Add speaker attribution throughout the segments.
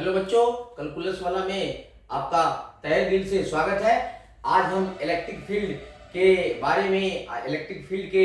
Speaker 1: Hello बच्चों, calculus वाला में आपका तहे दिल से स्वागत है। आज हम इलेक्ट्रिक फील्ड के बारे में इलेक्ट्रिक फील्ड के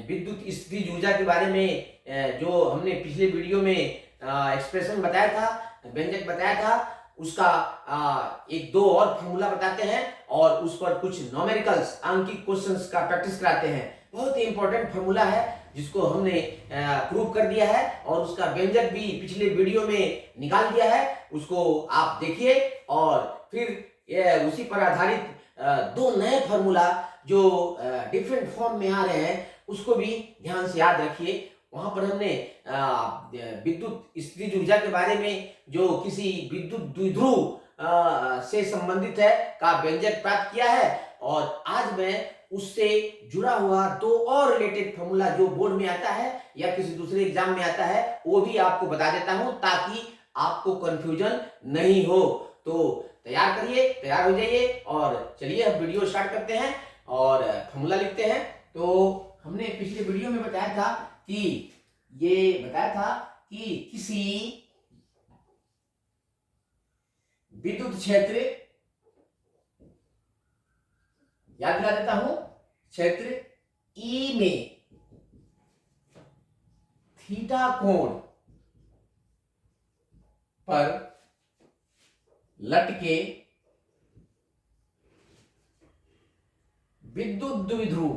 Speaker 1: विद्युत स्थितिज ऊर्जा के बारे में जो हमने पिछले वीडियो में एक्सप्रेशन बताया था, व्यंजक बताया था, उसका एक दो और फॉर्मूला बताते हैं और उस पर कुछ न्यूमेरिकल्स अंकित क्वेश्चंस का प्रैक्टिस कराते हैं। बहुत ही इंपॉर्टेंट फॉर्मूला है जिसको हमने प्रूव कर दिया है और उसका व्यंजक भी पिछले वीडियो में निकाल दिया है। उसको आप देखिए और फिर उसी पर आधारित दो नए फॉर्मूला जो डिफरेंट फॉर्म में आ रहे हैं उसको भी ध्यान से याद रखिए। वहां पर हमने विद्युत स्थितिज ऊर्जा के बारे में जो किसी विद्युत द्विध्रुव से संबंधित है का व्यंजक प्राप्त किया है और आज मैं उससे जुड़ा हुआ दो और रिलेटेड फॉर्मूला जो बोर्ड में आता है या किसी दूसरे एग्जाम में आता है वो भी आपको बता देता हूं ताकि आपको कंफ्यूजन नहीं हो। तो तैयार करिए, तैयार हो जाइए और चलिए अब वीडियो स्टार्ट करते हैं और फॉर्मूला लिखते हैं। तो हमने पिछले वीडियो में बताया था कि किसी विद्युत क्षेत्र, याद दिला देता हूं, क्षेत्र ई में थीटा कोण पर लटके विद्युत द्विध्रुव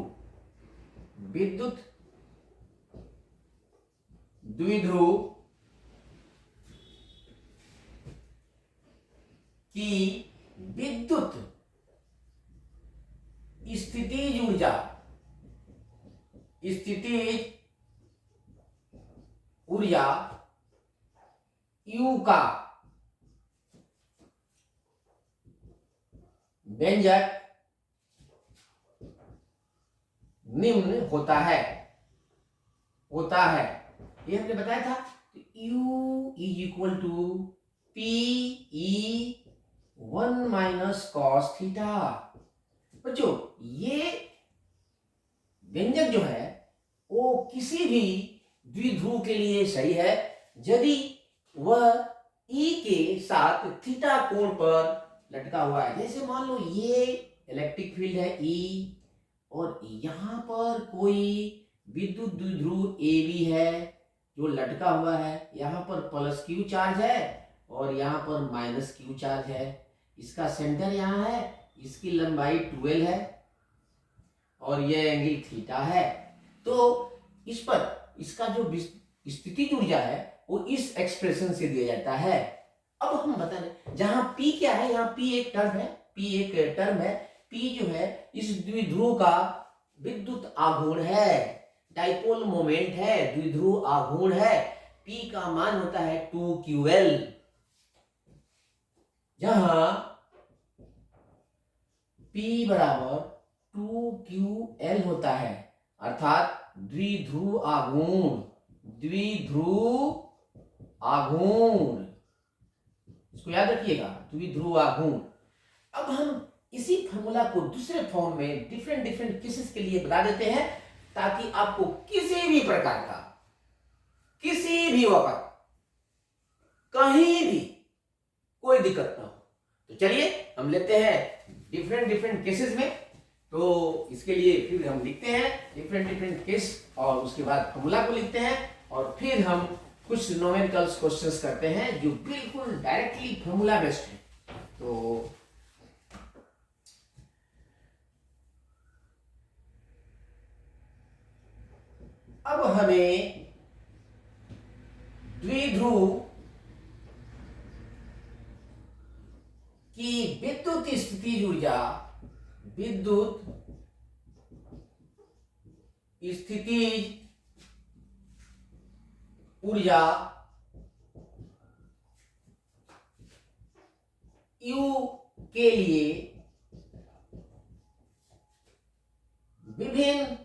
Speaker 1: की विद्युत स्थितिज ऊर्जा U का व्यंजक निम्न होता है। ये हमने बताया था U is equal to P E 1 minus cos theta. बच्चों ये व्यंजक जो है वो किसी भी द्विध्रुव के लिए सही है यदि वह ई के साथ थीटा कोण पर लटका हुआ है। जैसे मान लो ये इलेक्ट्रिक फील्ड है ई और यहां पर कोई विद्युत द्विध्रुव ए बी है जो लटका हुआ है। यहां पर प्लस क्यू चार्ज है और यहां पर माइनस क्यू चार्ज है। इसका सेंटर यहां है, इसकी लंबाई 12 है और यह एंगल थीटा है। तो इस पर इसका जो स्थितिज ऊर्जा है वो इस एक्सप्रेशन से दिया जाता है। अब हम बता रहे जहां P क्या है, यहाँ P एक टर्म है। P जो है इस द्विध्रुव का विद्युत आघूर्ण है, डाइपोल मोमेंट है, द्विध्रुव आघूर्ण है। P का मान होता है 2QL, जहां P बराबर 2QL होता है, अर्थात द्विध्रुव आघूर्ण। इसको याद रखिएगा, द्विध्रुव आघूर्ण। अब हम इसी फॉर्मूला को दूसरे फॉर्म में डिफरेंट केसेस के लिए बता देते हैं ताकि आपको किसी भी प्रकार का, किसी भी वक्त, कहीं भी कोई दिक्कत ना हो। तो चलिए हम लेते हैं डिफरेंट केसेस में। तो इसके लिए फिर हम लिखते हैं डिफरेंट केस और उसके बाद फॉर्मूला को लिखते हैं और फिर हम कुछ न्यूमेरिकल्स क्वेश्चंस करते हैं जो बिल्कुल डायरेक्टली फॉर्मूला बेस्ड है। तो अब हमें द्विध्रुव की विद्युत स्थितिज ऊर्जा U के लिए विभिन्न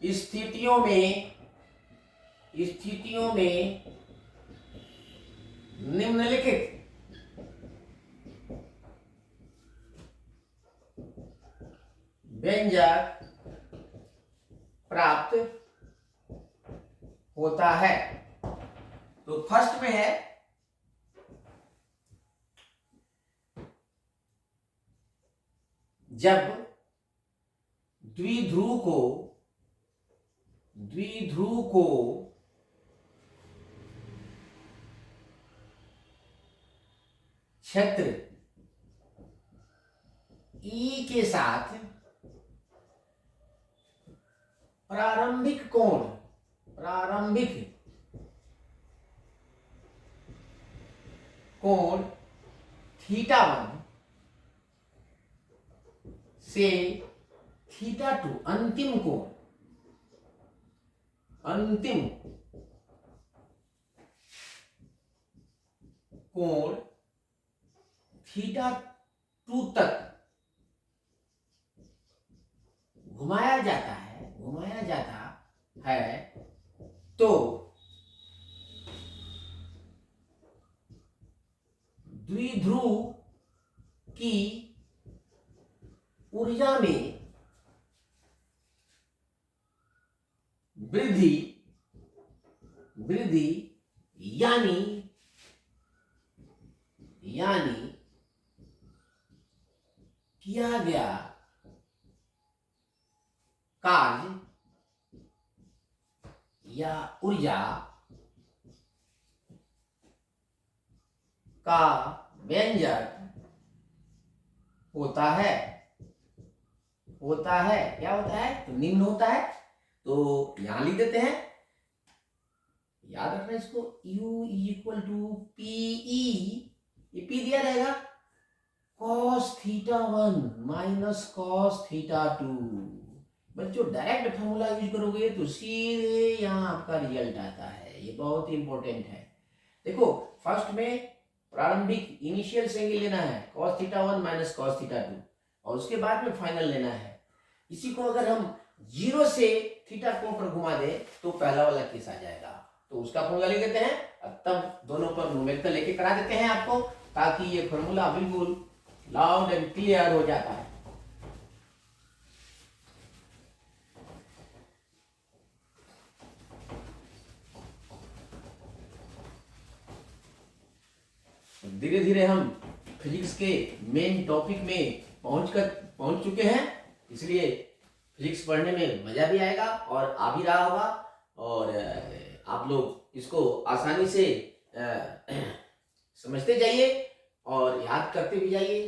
Speaker 1: स्थितियों में निम्नलिखित व्यंजक होता है। तो फर्स्ट में है जब द्विध्रुव को क्षेत्र E के साथ प्रारंभिक कोण θ1 से θ2 अंतिम कोण θ2 तक घुमाया जाता है तो द्विध्रुव की ऊर्जा में वृद्धि यानी किया गया कार्य या ऊर्जा का व्यंजक होता है। क्या होता है? तो निम्न होता है। तो यहां लिख देते हैं, याद रखना इसको, U इक्वल टू PE, ये P दिया रहेगा cos θ1 माइनस cos θ2। बच्चों डायरेक्ट फॉर्मूला यूज करोगे तो सीधे यहाँ आपका रिजल्ट आता है। ये बहुत इंपॉर्टेंट है। देखो फर्स्ट में प्रारंभिक इनिशियल एंगल लेना है cos θ1 माइनस cos θ2 और उसके बाद में फाइनल लेना है। इसी को अगर हम 0 से थीटा कोण पर घुमा दे तो पहला वाला केस आ जाएगा। तो उसका फॉर्मूला लिख देते हैं, अब तब दोनों पर न्यूमेरिकल लेके करा देते हैं आपको, ताकि ये फॉर्मूला बिल्कुल लाउड एंड क्लियर हो जाता है। धीरे धीरे हम फिजिक्स के मेन टॉपिक में पहुंच चुके हैं, इसलिए फिजिक्स पढ़ने में मजा भी आएगा और आ भी रहा होगा और आप लोग इसको आसानी से समझते जाइए और याद करते भी जाइए।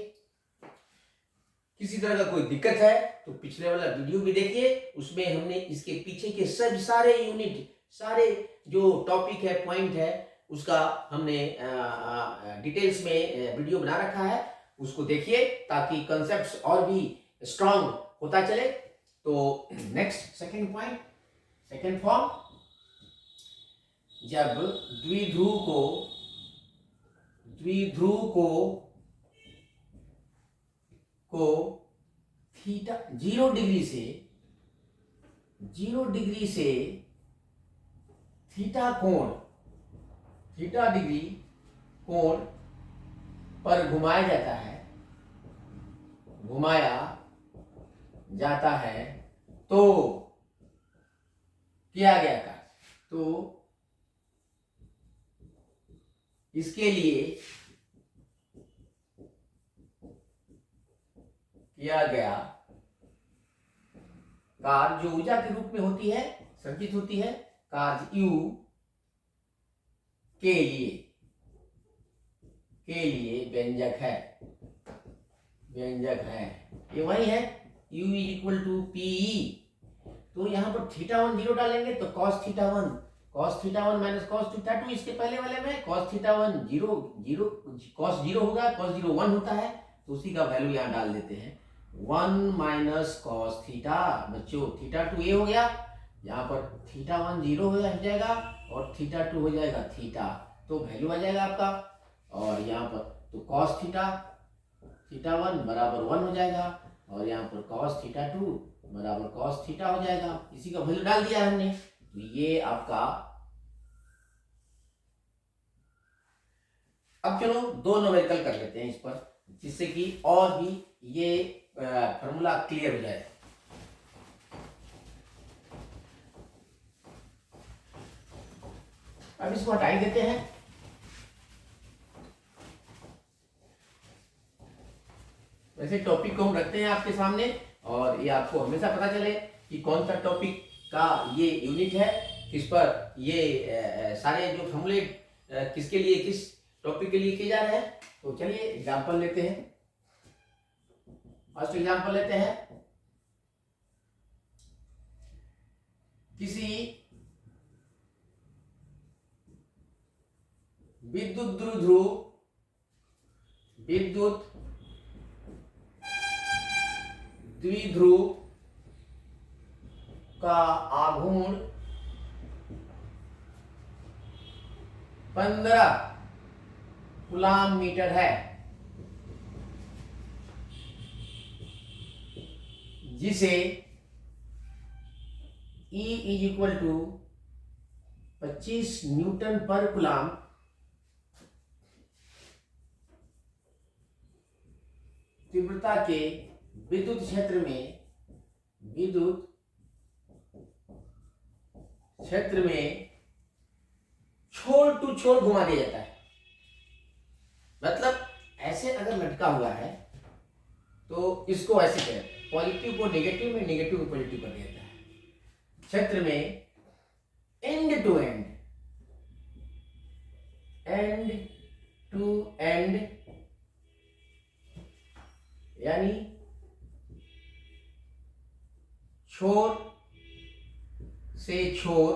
Speaker 1: किसी तरह का कोई दिक्कत है तो पिछले वाला वीडियो भी देखिए, उसमें हमने इसके पीछे के सब सारे यूनिट, सारे जो टॉपिक है, पॉइंट है, उसका हमने डिटेल्स में वीडियो बना रखा है। उसको देखिए ताकि कंसेप्ट्स और भी स्ट्रांग होता चले। तो next second point, second form, जब द्विध्रुव को थीटा 0 डिग्री से थीटा डिग्री कोण पर घुमाया जाता है तो किया गया कार्य, तो इसके लिए किया गया कार्य जो ऊर्जा के रूप में होती है, संचित होती है, कार्य U के लिए व्यंजक है। ये वही है U इक्वल टू PE। तो यहाँ पर θ1 0 डालेंगे तो cos θ1 माइनस cos θ2, इसके पहले वाले में cos θ1 cos 0 होगा, cos 0 1 होता है, तो उसी का वैल्यू यहाँ डाल देते हैं 1 माइनस cos θ। बच्चों θ2 ये हो गया, यहाँ पर θ1 0 हो जाएगा और θ2 हो जाएगा थीटा, तो वैल्यू आ जाएगा आपका। और यहाँ पर तो cos θ1 बराबर 1 हो जाएगा और यहाँ पर cos θ2 बराबर cos θ हो जाएगा, इसी का वैल्यू डाल दिया हमने। तो ये आपका, अब चलो दो न्यूमेरिकल कर लेते हैं इस पर, जिससे कि और भी ये फॉर्मूला क्लियर हो जाए। अब इसको हटा ही देते हैं। वैसे टॉपिक को हम रखते हैं आपके सामने, और ये आपको हमेशा पता चले कि कौन सा टॉपिक का ये यूनिट है, किस पर ये सारे जो फॉर्मूले किसके लिए, किस टॉपिक के लिए किए जा रहे हैं। तो चलिए एग्जांपल लेते हैं। फर्स्ट एग्जांपल लेते हैं। किसी विद्युत द्विध्रुव का आघूर्ण 15 कूलाम मीटर है, जिसे E is equal to 25 newton पर कूलाम तीव्रता के विद्युत क्षेत्र में छोर टू छोर घुमा दिया जाता है। मतलब ऐसे अगर लटका हुआ है तो इसको ऐसे करें, पॉजिटिव को नेगेटिव में, नेगेटिव को पॉजिटिव कर दिया जाता है। क्षेत्र में एंड टू एंड यानी छोर से छोर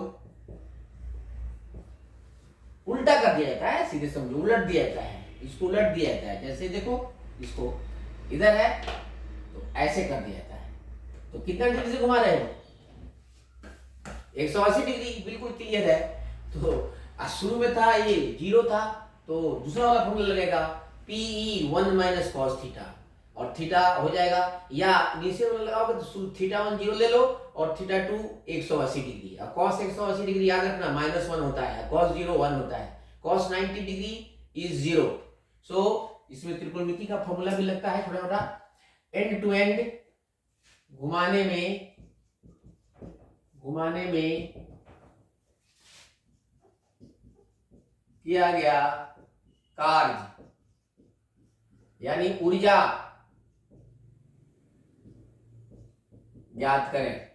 Speaker 1: उल्टा कर दिया जाता है। सीधे समझो, उलट दिया जाता है, इसको उलट दिया जाता है। जैसे देखो, इसको इधर है तो ऐसे कर दिया जाता है। तो कितना डिग्री से घुमा रहे हो? 180 डिग्री, बिल्कुल क्लियर है। तो शुरू में था ये 0 था, तो दूसरा वाला फॉर्मूला लगेगा PE 1 माइनस कॉस थीटा, और थीटा हो जाएगा, या इनिशियल में लगाओगे तो थीटा 1 0 ले लो और थीटा 2 180 डिग्री। अब कॉस 180 डिग्री याद रखना -1 होता है, कॉस 0 1 होता है, कॉस 90 डिग्री इज 0। सो इसमें त्रिकोणमिति का फॉर्मूला भी लगता है थोड़ा थोड़ा। एंड टू एंड घुमाने में किया गया कार्य यानी ऊर्जा ज्ञात करें।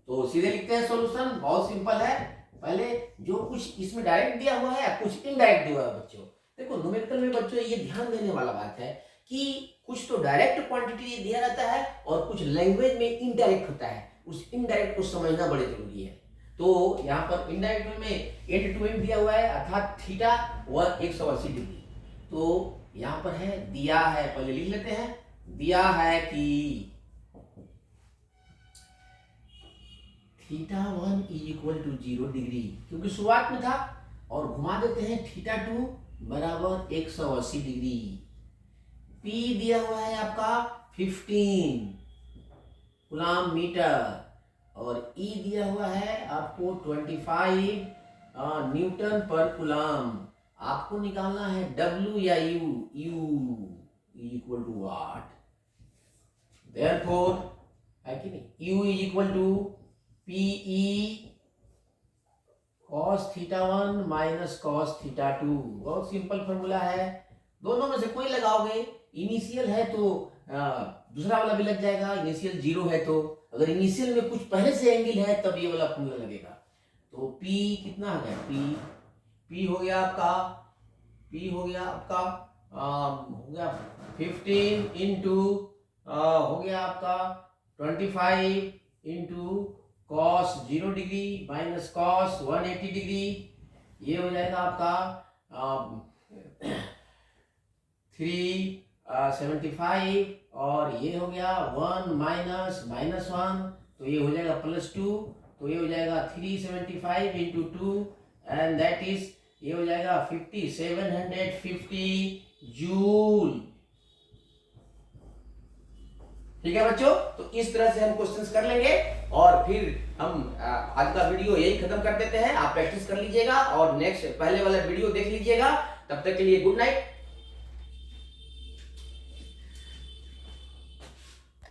Speaker 1: तो सीधे लिखते हैं सॉल्यूशन, बहुत सिंपल है। पहले जो कुछ इसमें डायरेक्ट दिया हुआ है, कुछ इनडायरेक्ट दिया हुआ है। बच्चों देखो, न्यूमेरिकल में बच्चों ये ध्यान देने वाला बात है कि कुछ तो डायरेक्ट क्वांटिटी दिया रहता है और कुछ लैंग्वेज में इनडायरेक्ट होता है। उस इनडायरेक्ट को समझना बड़े जरूरी है। तो यहाँ पर इनडायरेक्ट में एंड टू एंड दिया हुआ है, अर्थात थीटा 180 डिग्री। तो यहाँ पर है, दिया है, पहले लिख लेते हैं, दिया है कि theta 1 is equal to 0 degree, क्योंकि शुरुआत में था, और घुमा देते हैं थीटा 2 बराबर 180 डिग्री। P दिया हुआ है आपका 15 कूलाम मीटर, और E दिया हुआ है आपको 25 न्यूटन पर कूलाम। आपको निकालना है W या U equal to what. Therefore है कि नहीं, U is equal to PE cos theta 1 minus cos theta 2। बहुत सिंपल फॉर्मूला है, दोनों में से कोई लगाओगे। इनिशियल है तो दूसरा वाला भी लग जाएगा, इनिशियल 0 है तो। अगर इनिशियल में कुछ पहले से एंगल है तब ये वाला फॉर्मूला लगेगा। तो P कितना हो गया, P हो गया आपका, हो गया 15 इंटू हो गया आपका 25 into cos 0 degree minus cos 180 degree. ये हो जाएगा आपका 375, और ये हो गया 1 माइनस -1, तो ये हो जाएगा +2। तो ये हो जाएगा 375 इंटू 2, एंड दैट इज, ये हो जाएगा 5750 जूल। ठीक है बच्चों, तो इस तरह से हम क्वेश्चंस कर लेंगे, और फिर हम आज का वीडियो यही खत्म कर देते हैं। आप प्रैक्टिस कर लीजिएगा और नेक्स्ट पहले वाला वीडियो देख लीजिएगा। तब तक के लिए गुड नाइट।